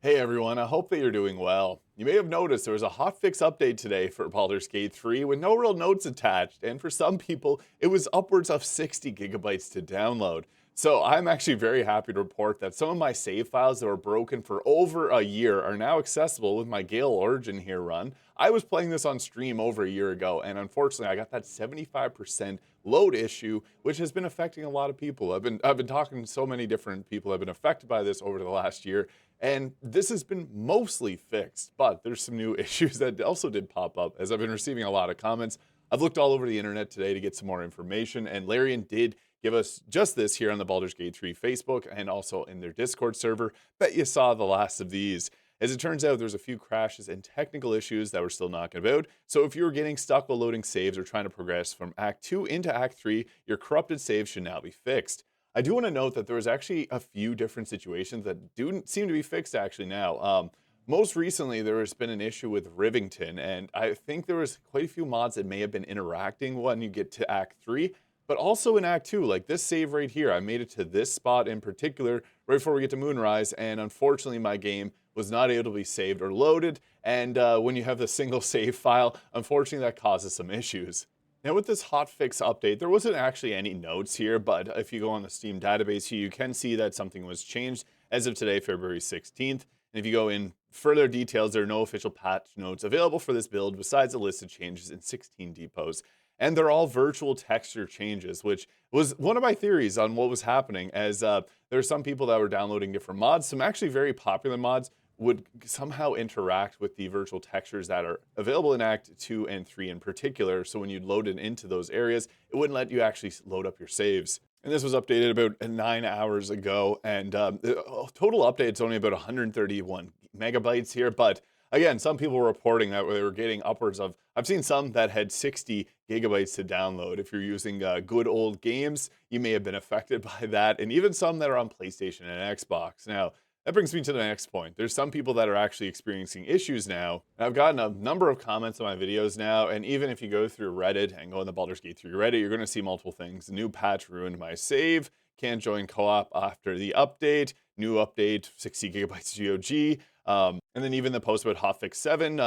Hey everyone, I hope that you're doing well. You may have noticed there was a hotfix update today for Baldur's Gate 3 with no real notes attached, and for some people, it was upwards of 60 gigabytes to download. So I'm actually very happy to report that some of my save files that were broken for over a year are now accessible with my Gale Origin here run. I was playing this on stream over a year ago, and unfortunately I got that 75% load issue, which has been affecting a lot of people. I've been talking to so many different people that have been affected by this over the last year, and this has been mostly fixed, but there's some new issues that also did pop up as I've been receiving a lot of comments. I've looked all over the internet today to get some more information, and Larian did give us just this here on the Baldur's Gate 3 Facebook and also in their Discord server. Bet you saw the last of these. As it turns out, there's a few crashes and technical issues that we're still knocking about. So if you're getting stuck while loading saves or trying to progress from Act 2 into Act 3, your corrupted save should now be fixed. I do want to note that there was actually a few different situations that do seem to be fixed actually now. Most recently, there has been an issue with Rivington, and I think there was quite a few mods that may have been interacting when you get to Act 3, but also in Act 2, like this save right here. I made it to this spot in particular right before we get to Moonrise, and unfortunately my game was not able to be saved or loaded, and when you have the single save file, unfortunately that causes some issues. Now with this hotfix update, there wasn't actually any notes here, but if you go on the Steam database here, you can see that something was changed as of today, February 16th. And if you go in further details, there are no official patch notes available for this build besides the listed changes in 16 depots. And they're all virtual texture changes, which was one of my theories on what was happening, as there are some people that were downloading different mods, some actually very popular mods would somehow interact with the virtual textures that are available in Act 2 and 3 in particular. So when you load it into those areas, it wouldn't let you actually load up your saves. And this was updated about 9 hours ago, and the total update's only about 131 megabytes here, but again, some people were reporting that they were getting upwards of, I've seen some that had 60 gigabytes to download. If you're using good old games, you may have been affected by that, and even some that are on PlayStation and Xbox. Now, that brings me to the next point. There's some people that are actually experiencing issues now. I've gotten a number of comments on my videos now, and even if you go through Reddit and go in the Baldur's Gate 3 Reddit, you're going to see multiple things. The new patch ruined my save, can't join co-op after the update, new update, 60 gigabytes GOG, and then even the post about Hotfix 7,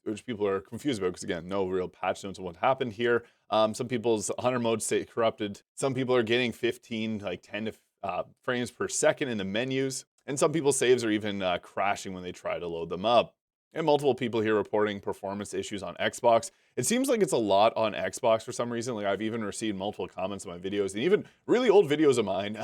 which people are confused about because, again, no real patch notes on what happened here. Some people's hunter mode stay corrupted. Some people are getting 15, like 10 frames per second in the menus. And some people's saves are even crashing when they try to load them up. And multiple people here reporting performance issues on Xbox. It seems like it's a lot on Xbox for some reason. Like I've even received multiple comments on my videos, and even really old videos of mine.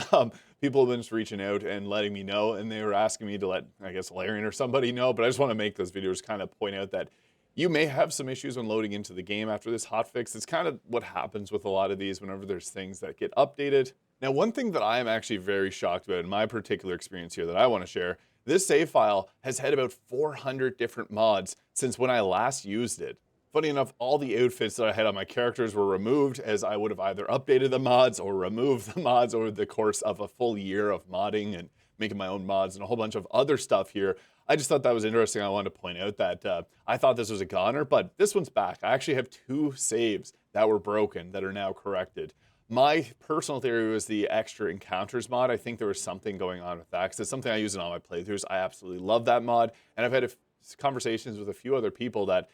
People have been just reaching out and letting me know, and they were asking me to let, I guess, Larian or somebody know. But I just want to make those videos kind of point out that you may have some issues when loading into the game after this hotfix. It's kind of what happens with a lot of these whenever there's things that get updated. Now, one thing that I am actually very shocked about in my particular experience here that I want to share, this save file has had about 400 different mods since when I last used it. Funny enough, all the outfits that I had on my characters were removed, as I would have either updated the mods or removed the mods over the course of a full year of modding and making my own mods and a whole bunch of other stuff here. I just thought that was interesting. I wanted to point out that I thought this was a goner, but this one's back. I actually have 2 saves that were broken that are now corrected. My personal theory was the extra encounters mod. I think there was something going on with that because it's something I use in all my playthroughs. I absolutely love that mod, and I've had conversations with a few other people that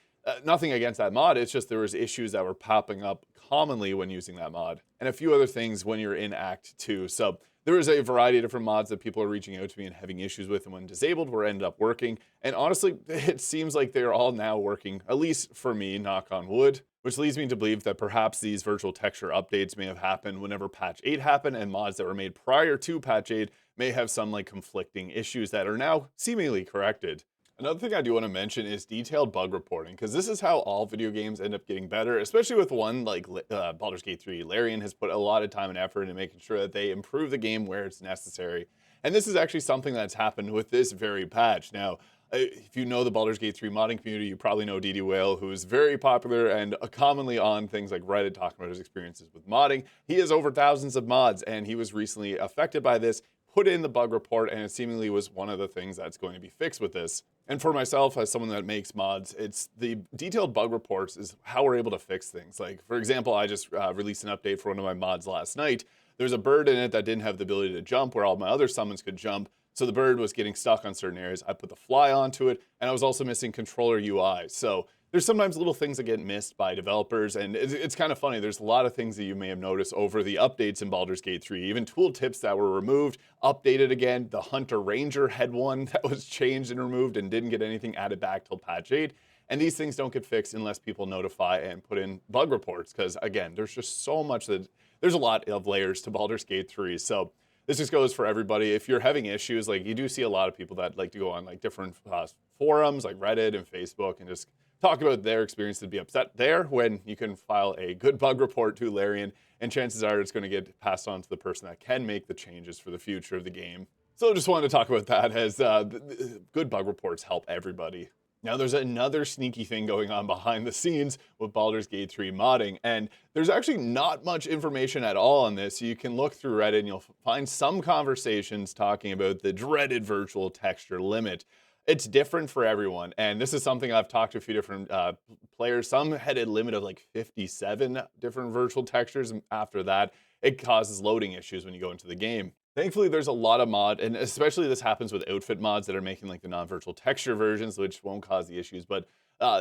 nothing against that mod. It's just there was issues that were popping up commonly when using that mod, and a few other things when you're in Act 2. So there is a variety of different mods that people are reaching out to me and having issues with, and when disabled, were ended up working. And honestly, it seems like they're all now working, at least for me, knock on wood. Which leads me to believe that perhaps these virtual texture updates may have happened whenever patch 8 happened, and mods that were made prior to patch 8 may have some like conflicting issues that are now seemingly corrected. Another thing I do want to mention is detailed bug reporting, because this is how all video games end up getting better, especially with one like Baldur's Gate 3. Larian has put a lot of time and effort into making sure that they improve the game where it's necessary. And this is actually something that's happened with this very patch. Now, if you know the Baldur's Gate 3 modding community, you probably know DD Whale, who is very popular and commonly on things like Reddit talking about his experiences with modding. He has over thousands of mods, and he was recently affected by this, put in the bug report, and it seemingly was one of the things that's going to be fixed with this. And for myself, as someone that makes mods, it's the detailed bug reports is how we're able to fix things. Like, for example, I just released an update for one of my mods last night. There's a bird in it that didn't have the ability to jump where all my other summons could jump. So the bird was getting stuck on certain areas. I put the fly onto it, and I was also missing controller UI. So there's sometimes little things that get missed by developers, and it's kind of funny. There's a lot of things that you may have noticed over the updates in Baldur's Gate 3, even tooltips that were removed, updated again. The Hunter Ranger had one that was changed and removed and didn't get anything added back till patch 8. And these things don't get fixed unless people notify and put in bug reports, because again, there's just so much that there's a lot of layers to Baldur's Gate 3. So this just goes for everybody. If you're having issues, like you do see a lot of people that like to go on like different forums like Reddit and Facebook and just talk about their experience, to be upset there when you can file a good bug report to Larian, and chances are it's going to get passed on to the person that can make the changes for the future of the game. So I just wanted to talk about that, as good bug reports help everybody. Now, there's another sneaky thing going on behind the scenes with Baldur's Gate 3 modding, and there's actually not much information at all on this. You can look through Reddit and you'll find some conversations talking about the dreaded virtual texture limit. It's different for everyone, and this is something I've talked to a few different players. Some had a limit of like 57 different virtual textures, and after that, it causes loading issues when you go into the game. Thankfully, there's a lot of mod, and especially this happens with outfit mods that are making like the non-virtual texture versions, which won't cause the issues. But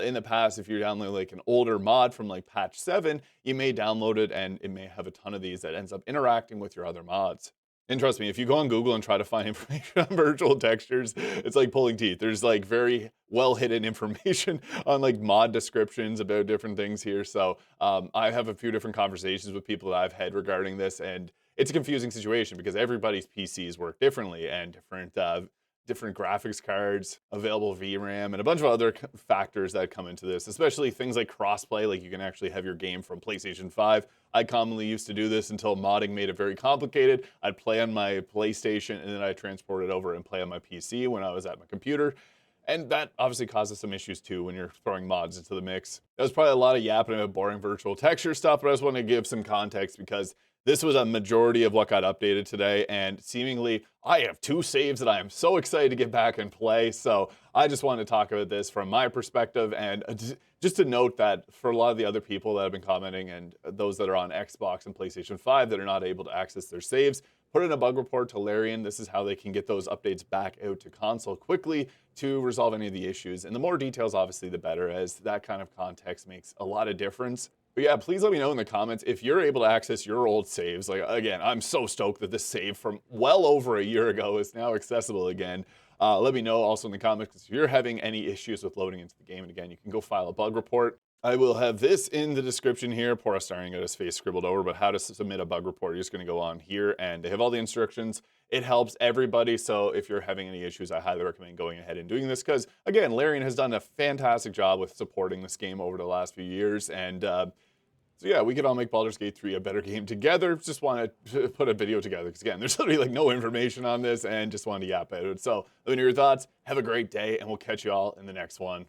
in the past, if you're downloading like an older mod from like patch 7, you may download it and it may have a ton of these that ends up interacting with your other mods. And trust me, if you go on Google and try to find information on virtual textures, it's like pulling teeth. There's like very well hidden information on like mod descriptions about different things here. So I have a few different conversations with people that I've had regarding this, and it's a confusing situation because everybody's PCs work differently, and different graphics cards, available VRAM, and a bunch of other factors that come into this, especially things like crossplay, like you can actually have your game from PlayStation 5. I commonly used to do this until modding made it very complicated. I'd play on my PlayStation and then I'd transport it over and play on my PC when I was at my computer. And that obviously causes some issues too when you're throwing mods into the mix. That was probably a lot of yapping about boring virtual texture stuff, but I just want to give some context because this was a majority of what got updated today, and seemingly I have 2 saves that I am so excited to get back and play. So I just wanted to talk about this from my perspective, and just to note that for a lot of the other people that have been commenting and those that are on Xbox and PlayStation 5 that are not able to access their saves, put in a bug report to Larian. This is how they can get those updates back out to console quickly to resolve any of the issues. And the more details, obviously, the better, as that kind of context makes a lot of difference. But yeah, please let me know in the comments if you're able to access your old saves. Like, again, I'm so stoked that this save from well over a year ago is now accessible again. Let me know also in the comments if you're having any issues with loading into the game. And again, you can go file a bug report. I will have this in the description here. Poor Astarian got his face scribbled over, but how to submit a bug report. You're just going to go on here, and they have all the instructions. It helps everybody, so if you're having any issues, I highly recommend going ahead and doing this, because, again, Larian has done a fantastic job with supporting this game over the last few years, and so yeah, we could all make Baldur's Gate 3 a better game together. Just wanted to put a video together, because again, there's literally like no information on this, and just wanted to yap about it. So let me know your thoughts. Have a great day, and we'll catch you all in the next one.